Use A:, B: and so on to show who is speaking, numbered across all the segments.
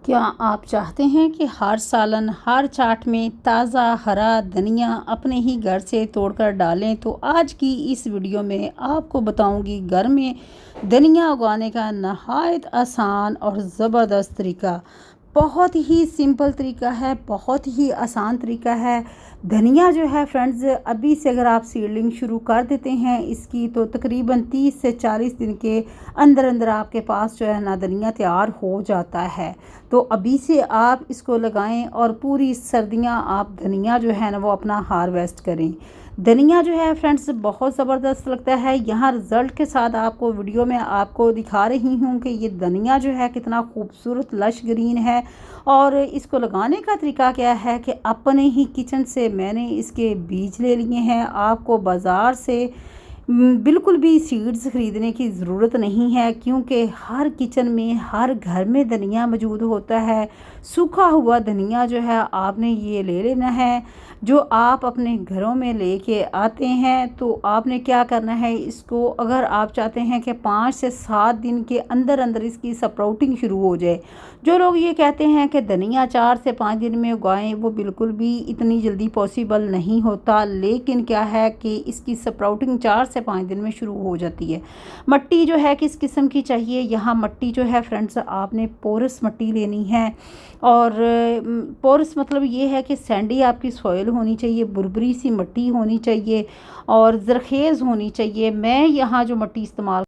A: क्या आप चाहते हैं कि हर सालन हर चाट में ताज़ा हरा धनिया अपने ही घर से तोड़कर डालें? तो आज की इस वीडियो में आपको बताऊंगी घर में धनिया उगाने का नहायत आसान और ज़बरदस्त तरीका। बहुत ही सिंपल तरीका है, बहुत ही आसान तरीका है। धनिया जो है फ्रेंड्स, अभी से अगर आप सीडलिंग शुरू कर देते हैं इसकी, तो तकरीबन 30 से 40 दिन के अंदर अंदर आपके पास जो है ना धनिया तैयार हो जाता है। तो अभी से आप इसको लगाएं और पूरी सर्दियां आप धनिया जो है ना वो अपना हार्वेस्ट करें। धनिया जो है फ्रेंड्स बहुत ज़बरदस्त लगता है। यहाँ रिज़ल्ट के साथ आपको वीडियो में आपको दिखा रही हूँ कि ये धनिया जो है कितना खूबसूरत लश ग्रीन है। और इसको लगाने का तरीका क्या है कि अपने ही किचन से मैंने इसके बीज ले लिए हैं। आपको बाज़ार से बिल्कुल भी सीड्स ख़रीदने की ज़रूरत नहीं है, क्योंकि हर किचन में हर घर में धनिया मौजूद होता है। सूखा हुआ धनिया जो है आपने ये ले लेना है। जो आप अपने घरों में लेके आते हैं तो आपने क्या करना है, इसको अगर आप चाहते हैं कि 5 से 7 दिन के अंदर अंदर इसकी स्प्राउटिंग शुरू हो जाए। जो लोग ये कहते हैं कि धनिया 4 से 5 दिन में उगाएं, वो बिल्कुल भी इतनी जल्दी पॉसिबल नहीं होता। लेकिन क्या है कि इसकी स्प्राउटिंग 4 से 5 दिन में शुरू हो जाती है। मिट्टी जो है किस किस्म की चाहिए, यहाँ मिट्टी जो है फ्रेंड्स आपने पोरस मिट्टी लेनी है। और पोरस मतलब ये है कि सैंडी आपकी सॉइल होनी चाहिए, बुरबरी सी मिट्टी होनी चाहिए और ज़रखेज़ होनी चाहिए। मैं यहाँ जो मिट्टी इस्तेमाल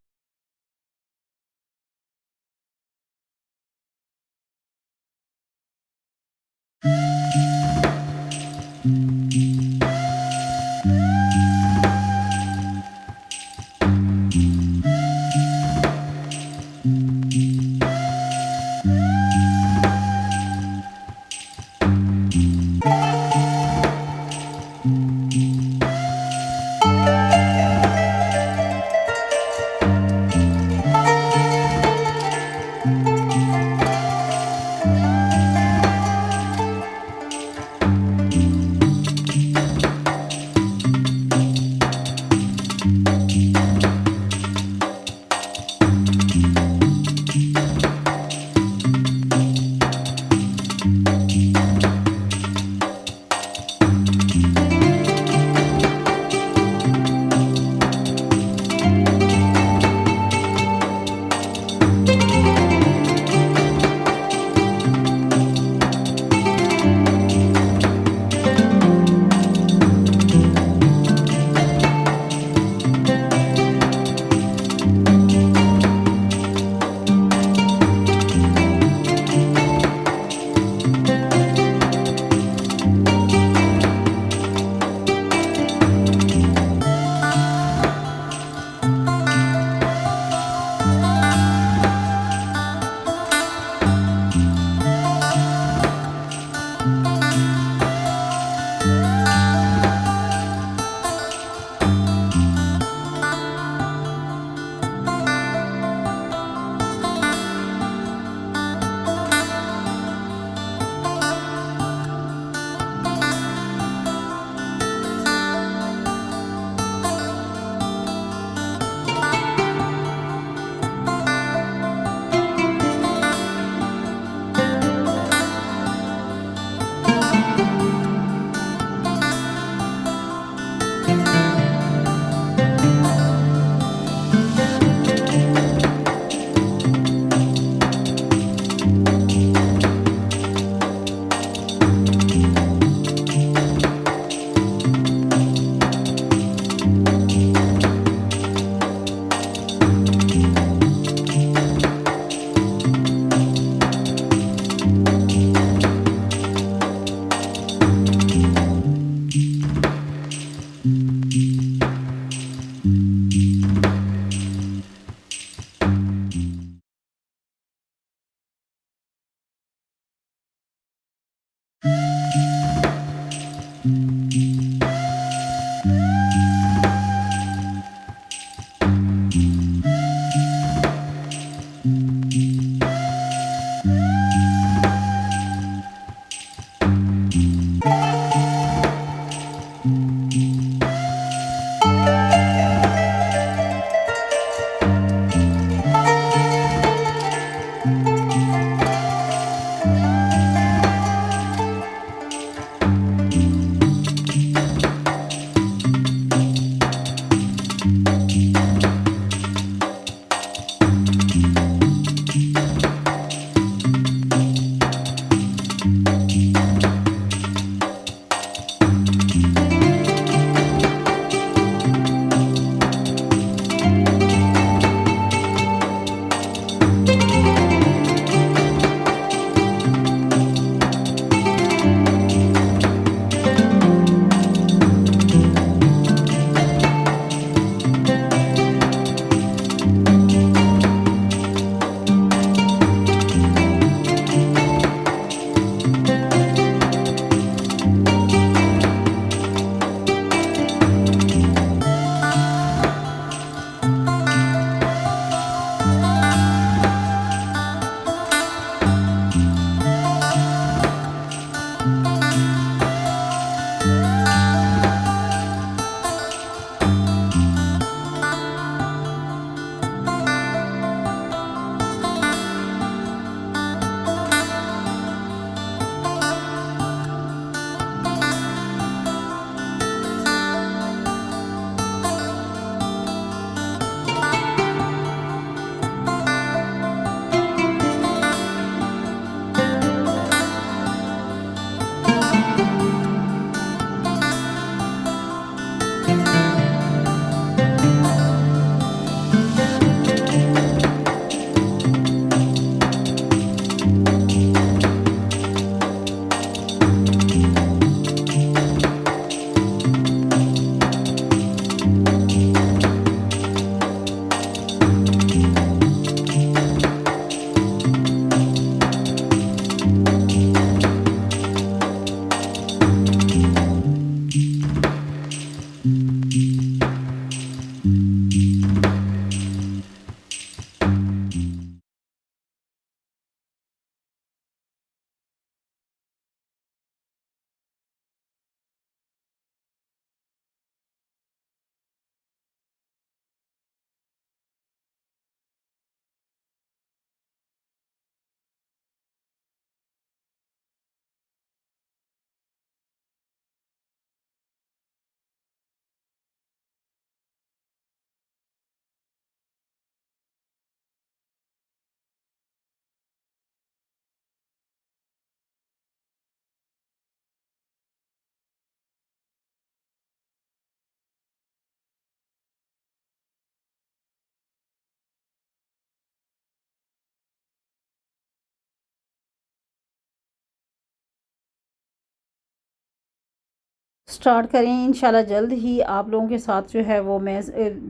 A: स्टार्ट करें इंशाल्लाह जल्द ही आप लोगों के साथ जो है वो मैं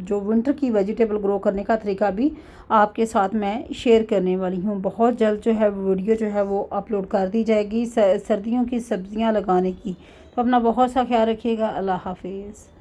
A: जो विंटर की वेजिटेबल ग्रो करने का तरीका भी आपके साथ मैं शेयर करने वाली हूँ। बहुत जल्द जो है वीडियो जो है वो अपलोड कर दी जाएगी सर्दियों की सब्जियां लगाने की। तो अपना बहुत सा ख्याल रखिएगा। अल्लाह हाफिज़।